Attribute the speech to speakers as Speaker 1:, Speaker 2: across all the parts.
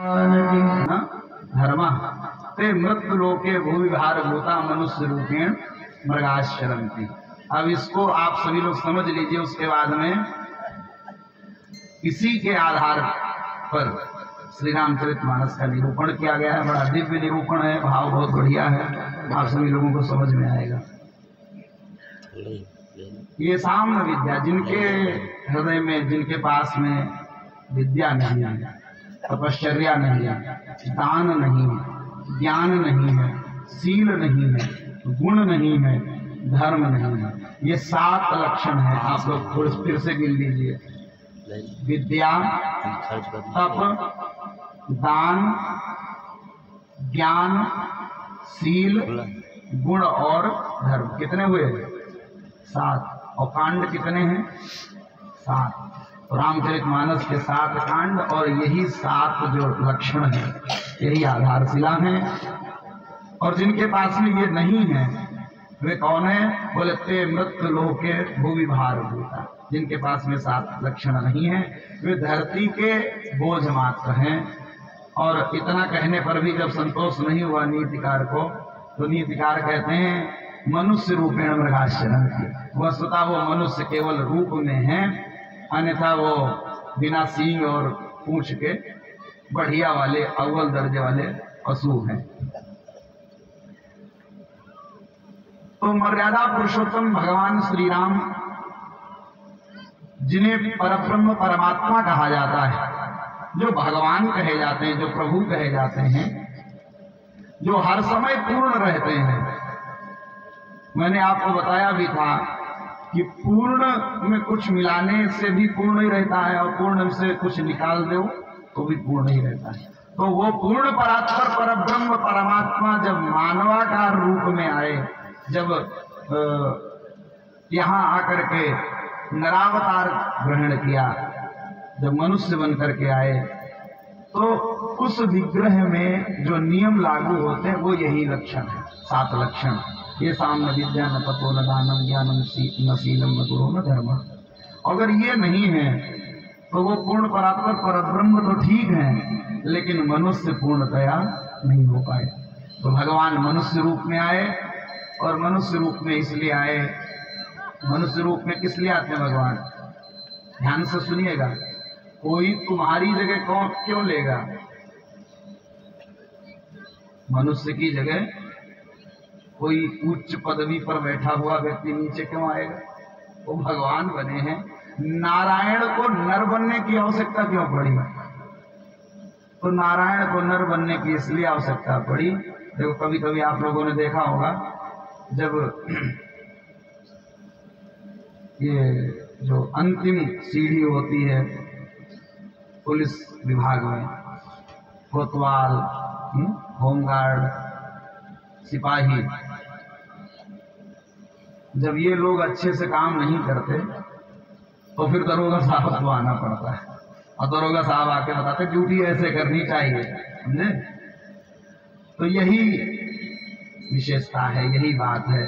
Speaker 1: धर्म ते मृत्यु लोके भूविभार भूता मनुष्य रूपेण मृगाश्चरन्ति। अब इसको आप सभी लोग समझ लीजिए। उसके बाद में इसी के आधार पर श्री रामचरितमानस का निरूपण किया गया है। बड़ा दिव्य निरूपण है, भाव बहुत बढ़िया है, आप सभी लोगों को समझ में आएगा। ये साम्य विद्या, जिनके हृदय में, जिनके पास में विद्या नहीं है, तपश्चर्या नहीं है, दान नहीं है, ज्ञान नहीं है, शील नहीं है, गुण नहीं है, धर्म नहीं है, ये 7 लक्षण है। आप लोग फिर से गिन लीजिए। विद्या, तप, दान, ज्ञान, शील, गुण और धर्म। कितने हुए? 7। और कांड कितने हैं? 7। तो रामचरितमानस के 7 कांड और यही 7 जो लक्षण है, यही आधारशिला है। और जिनके पास में ये नहीं है वे कौन है? बोले ते मृत्यु लोके भूविभार भूता। जिनके पास में 7 लक्षण नहीं है वे धरती के बोझ मात्र हैं। और इतना कहने पर भी जब संतोष नहीं हुआ नीतिकार को, तो नीतिकार कहते हैं मनुष्य रूपेण मृगाश्चरन्ति। वस्तुतः वो मनुष्य केवल रूप में है, अन्यथा वो बिना सींग और पूंछ के बढ़िया वाले अव्वल दर्जे वाले पशु हैं। तो मर्यादा पुरुषोत्तम भगवान श्री राम, जिन्हें परब्रह्म परमात्मा कहा जाता है, जो भगवान कहे जाते हैं, जो प्रभु कहे जाते हैं, जो हर समय पूर्ण रहते हैं। मैंने आपको बताया भी था कि पूर्ण में कुछ मिलाने से भी पूर्ण ही रहता है, और पूर्ण से कुछ निकाल दो तो भी पूर्ण ही रहता है। तो वो पूर्ण परात्पर परब्रह्म परमात्मा जब मानवाकार रूप में आए, जब यहाँ आकर के नरावतार ग्रहण किया, जब मनुष्य बन करके आए, तो उस विग्रह में जो नियम लागू होते हैं वो यही लक्षण है, 7 लक्षण। ये साम्य विद्या, न तपो न दानम ज्ञानम न शीलम न गुरो न धर्म। अगर ये नहीं है तो वो पूर्ण परात्पर परब्रह्म तो ठीक है, लेकिन मनुष्य पूर्णतया नहीं हो पाए। तो भगवान मनुष्य रूप में आए, और मनुष्य रूप में इसलिए आए, मनुष्य रूप में किस लिए आते हैं भगवान? ध्यान से सुनिएगा। कोई तुम्हारी जगह कौन क्यों लेगा? मनुष्य की जगह कोई उच्च पदवी पर बैठा हुआ व्यक्ति नीचे क्यों आएगा? वो भगवान बने हैं। नारायण को नर बनने की आवश्यकता क्यों पड़ी? तो नारायण को नर बनने की इसलिए आवश्यकता पड़ी। देखो, कभी कभी आप लोगों ने देखा होगा, जब ये जो अंतिम सीढ़ी होती है पुलिस विभाग में, कोतवाल, होमगार्ड, सिपाही, जब ये लोग अच्छे से काम नहीं करते तो फिर दरोगा साहब को आना पड़ता है, और दरोगा साहब आके बताते ड्यूटी ऐसे करनी चाहिए, समझे? तो यही विशेषता है, यही बात है।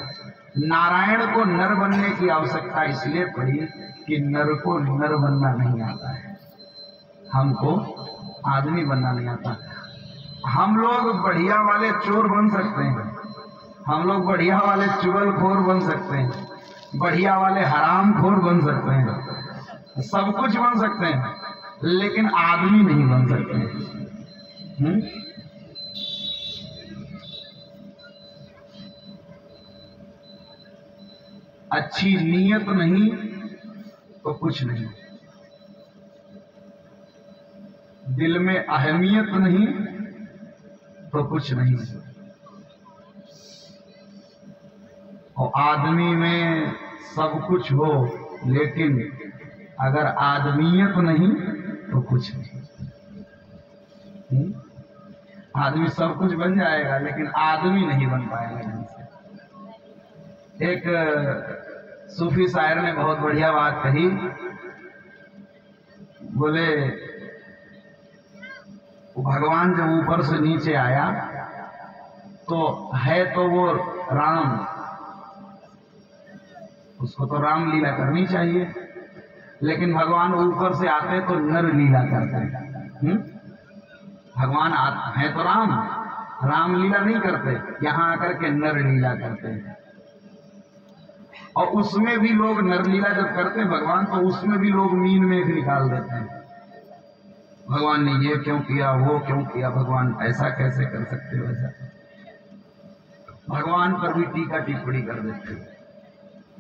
Speaker 1: नारायण को नर बनने की आवश्यकता इसलिए पड़ी कि नर को नर बनना नहीं आता है, हमको आदमी बनना नहीं आता। हम लोग बढ़िया वाले चोर बन सकते हैं, हम लोग बढ़िया वाले चुगलखोर बन सकते हैं, बढ़िया वाले हरामखोर बन सकते हैं, सब कुछ बन सकते हैं, लेकिन आदमी नहीं बन सकते हैं। अच्छी नीयत नहीं तो कुछ नहीं, दिल में अहमियत नहीं तो कुछ नहीं, और आदमी में सब कुछ हो लेकिन अगर आदमियत नहीं तो कुछ नहीं। आदमी सब कुछ बन जाएगा लेकिन आदमी नहीं बन पाएगा ढंग से। एक सूफी शायर ने बहुत बढ़िया बात कही, बोले भगवान जब ऊपर से नीचे आया तो है तो वो राम, उसको तो राम लीला करनी चाहिए, लेकिन भगवान ऊपर से आते तो नर लीला करते हैं। भगवान है तो राम लीला नहीं करते, यहाँ आकर के नर लीला करते हैं। और उसमें भी लोग नर लीला जब करते हैं भगवान, तो उसमें भी लोग मीन में निकाल देते हैं, भगवान ने ये क्यों किया, वो क्यों किया, भगवान ऐसा कैसे कर सकते हो, ऐसा भगवान पर भी टीका टिप्पणी कर देते हैं,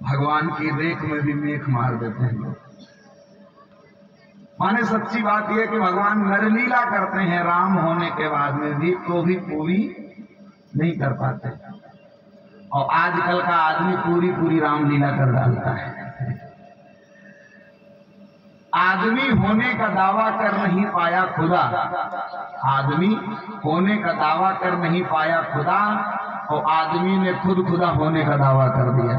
Speaker 1: भगवान की रेख में भी मेख मार देते हैं लोग। माने सच्ची बात यह कि भगवान नरलीला करते हैं राम होने के बाद में भी, तो भी पूरी नहीं कर पाते। और आजकल का आदमी पूरी रामलीला कर डालता है। आदमी होने का दावा कर नहीं पाया खुदा, आदमी होने का दावा कर नहीं पाया खुदा, और आदमी ने खुद खुदा होने का दावा कर दिया।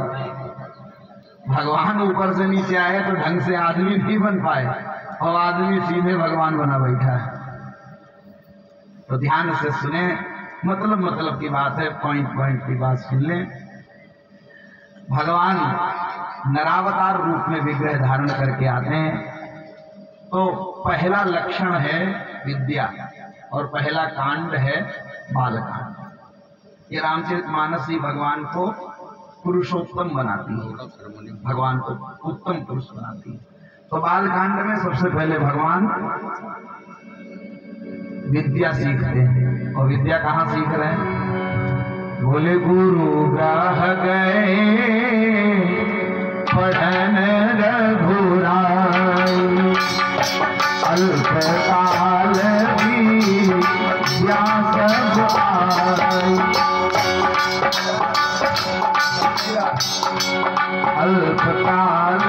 Speaker 1: भगवान ऊपर से नीचे आए तो ढंग से आदमी नहीं बन पाए, और आदमी सीधे भगवान बना बैठा है। तो ध्यान से सुने, मतलब की बात है, पॉइंट की बात सुन लें। भगवान नरावतार रूप में विग्रह धारण करके आते हैं, तो पहला लक्षण है विद्या, और पहला कांड है बालकांड। ये रामचरितमानस ही भगवान को पुरुषोत्तम बनाती है, भगवान को उत्तम पुरुष बनाती है। तो बालकांड में सबसे पहले भगवान विद्या सीखते हैं, और विद्या कहाँ सीख रहे हैं? बोले गुरु ग्राह गए पढ़न रघुराई, अल्पकाल विद्या सब आई, अल्पकाल